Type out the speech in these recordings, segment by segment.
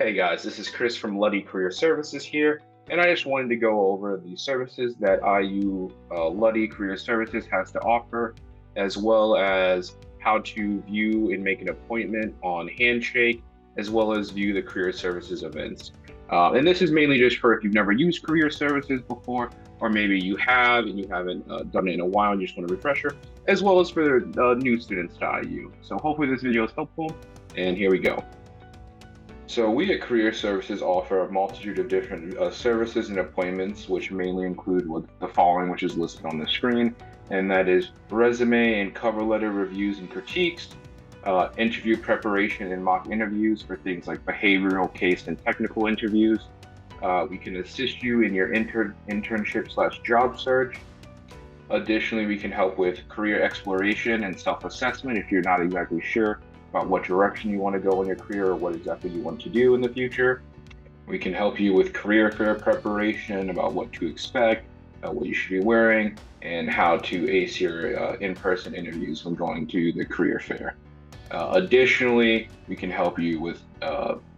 Hey guys, this is Chris from Luddy Career Services here, and I just wanted to go over the services that IU Luddy Career Services has to offer, as well as how to view and make an appointment on Handshake, as well as view the Career Services events. And this is mainly just for if you've never used Career Services before, or maybe you have and you haven't done it in a while and you just want a refresher, as well as for new students to IU. So hopefully this video is helpful, and here we go. So we at Career Services offer a multitude of different services and appointments, which mainly include the following, which is listed on the screen, and that is resume and cover letter reviews and critiques, interview preparation and mock interviews for things like behavioral, case, and technical interviews. We can assist you in your internship/job search. Additionally, we can help with career exploration and self-assessment if you're not exactly sure about what direction you want to go in your career or what exactly you want to do in the future. We can help you with career fair preparation about what to expect, what you should be wearing, and how to ace your in-person interviews when going to the career fair. Additionally, we can help you with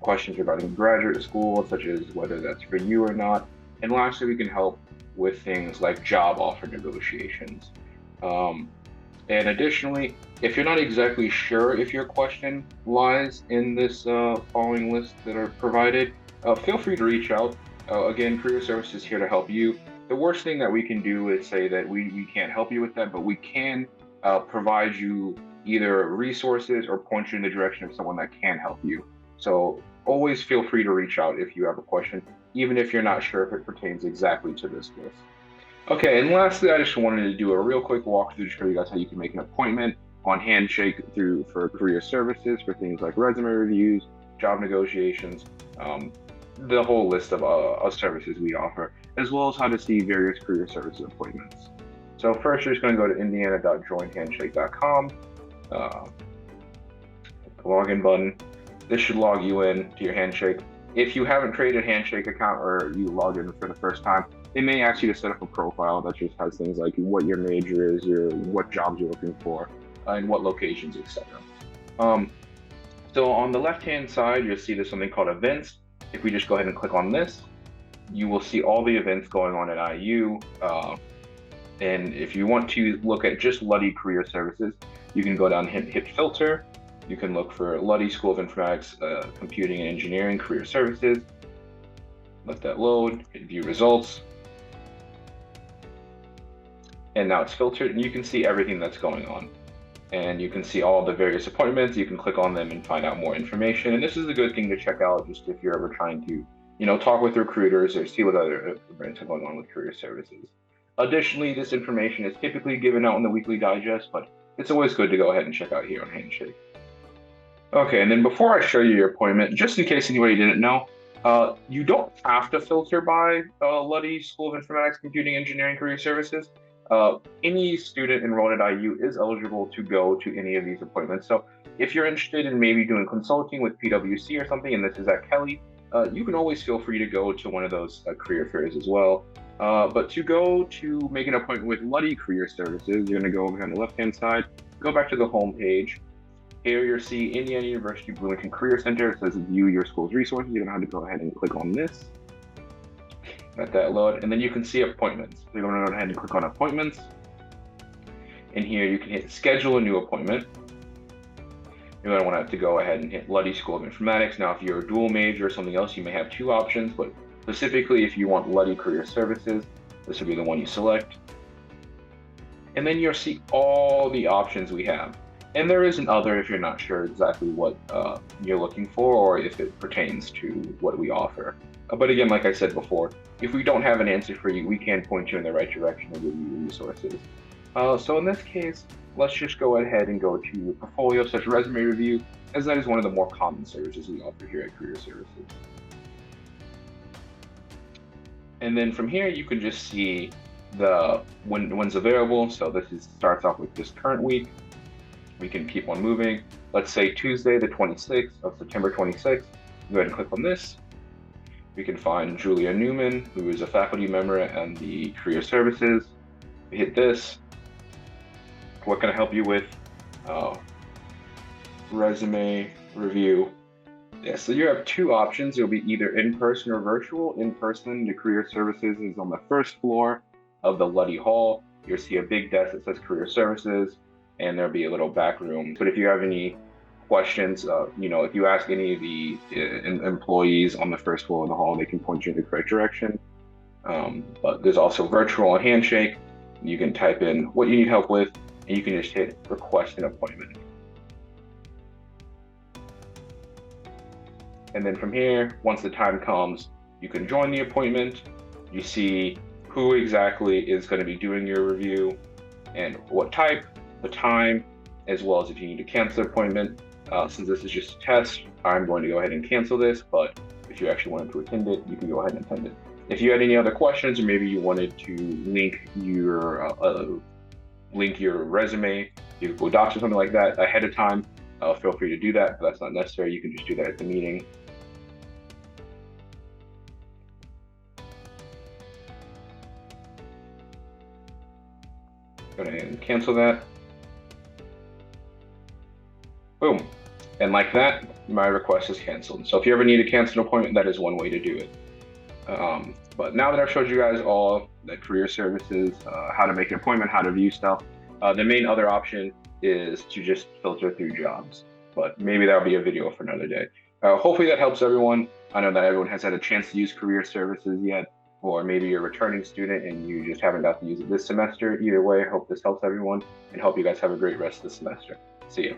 questions regarding graduate school, such as whether that's for you or not. And lastly, we can help with things like job offer negotiations. And additionally, if you're not exactly sure if your question lies in this following list that are provided, feel free to reach out. Again, Career Services is here to help you. The worst thing that we can do is say that we can't help you with that, but we can provide you either resources or point you in the direction of someone that can help you. So always feel free to reach out if you have a question, even if you're not sure if it pertains exactly to this list. Okay, and lastly, I just wanted to do a real quick walkthrough to show you guys how you can make an appointment on Handshake for Career Services for things like resume reviews, job negotiations, the whole list of services we offer, as well as how to see various Career Services appointments. So first, you're just going to go to indiana.joinhandshake.com, login button. This should log you in to your Handshake. If you haven't created a Handshake account or you log in for the first time, they may ask you to set up a profile that just has things like what your major is, what jobs you're looking for, and what locations, etc. So on the left-hand side, you'll see there's something called events. If we just go ahead and click on this, you will see all the events going on at IU. And if you want to look at just Luddy Career Services, you can go down and hit filter. You can look for Luddy School of Informatics, Computing and Engineering Career Services. Let that load, hit view results. And now it's filtered and you can see everything that's going on. And you can see all the various appointments. You can click on them and find out more information. And this is a good thing to check out just if you're ever trying to, talk with recruiters or see what other events are going on with Career Services. Additionally, this information is typically given out in the weekly digest, but it's always good to go ahead and check out here on Handshake. Okay, and then before I show you your appointment, just in case anybody didn't know, you don't have to filter by Luddy School of Informatics, Computing, Engineering, Career Services. Any student enrolled at IU is eligible to go to any of these appointments. So if you're interested in maybe doing consulting with PwC or something, and this is at Kelly, you can always feel free to go to one of those career fairs as well. But to go to make an appointment with Luddy Career Services, you're going to go over here on the left-hand side, go back to the home page. Here you'll see Indiana University Bloomington Career Center. It says view your school's resources. You're going to have to go ahead and click on this. Let that load, and then you can see appointments. So you're going to go ahead and click on appointments. And here you can hit schedule a new appointment. You're going to want to go ahead and hit Luddy School of Informatics. Now, if you're a dual major or something else, you may have two options, but specifically if you want Luddy Career Services, this will be the one you select. And then you'll see all the options we have. And there is an other if you're not sure exactly what you're looking for or if it pertains to what we offer. But again, like I said before, if we don't have an answer for you, we can point you in the right direction and give you resources. So in this case, let's just go ahead and go to portfolio / resume review, as that is one of the more common services we offer here at Career Services. And then from here, you can just see when's available. So this starts off with this current week. We can keep on moving. Let's say Tuesday, the 26th of September 26th. Go ahead and click on this. We can find Julia Newman, who is a faculty member and the Career Services. We hit this. What can I help you with? Resume review. Yeah, so you have two options. It'll be either in person or virtual. In person, the Career Services is on the first floor of the Luddy Hall. You'll see a big desk that says Career Services, and there'll be a little back room. But if you have any questions, if you ask any of the employees on the first floor of the hall, they can point you in the correct direction. But there's also virtual and Handshake. You can type in what you need help with, and you can just hit request an appointment. And then from here, once the time comes, you can join the appointment. You see who exactly is going to be doing your review and what type, the time, as well as if you need to cancel the appointment. Since this is just a test, I'm going to go ahead and cancel this, but if you actually wanted to attend it, you can go ahead and attend it. If you had any other questions, or maybe you wanted to link your resume to Google Docs or something like that ahead of time, feel free to do that. If that's not necessary, you can just do that at the meeting. Go ahead and cancel that. Boom. And like that, my request is canceled. So if you ever need to cancel an appointment, that is one way to do it. But now that I've showed you guys all the Career Services, how to make an appointment, how to view stuff, the main other option is to just filter through jobs. But maybe that'll be a video for another day. Hopefully that helps everyone. I know that everyone has had a chance to use Career Services yet, or maybe you're a returning student and you just haven't got to use it this semester. Either way, I hope this helps everyone and hope you guys have a great rest of the semester. See you.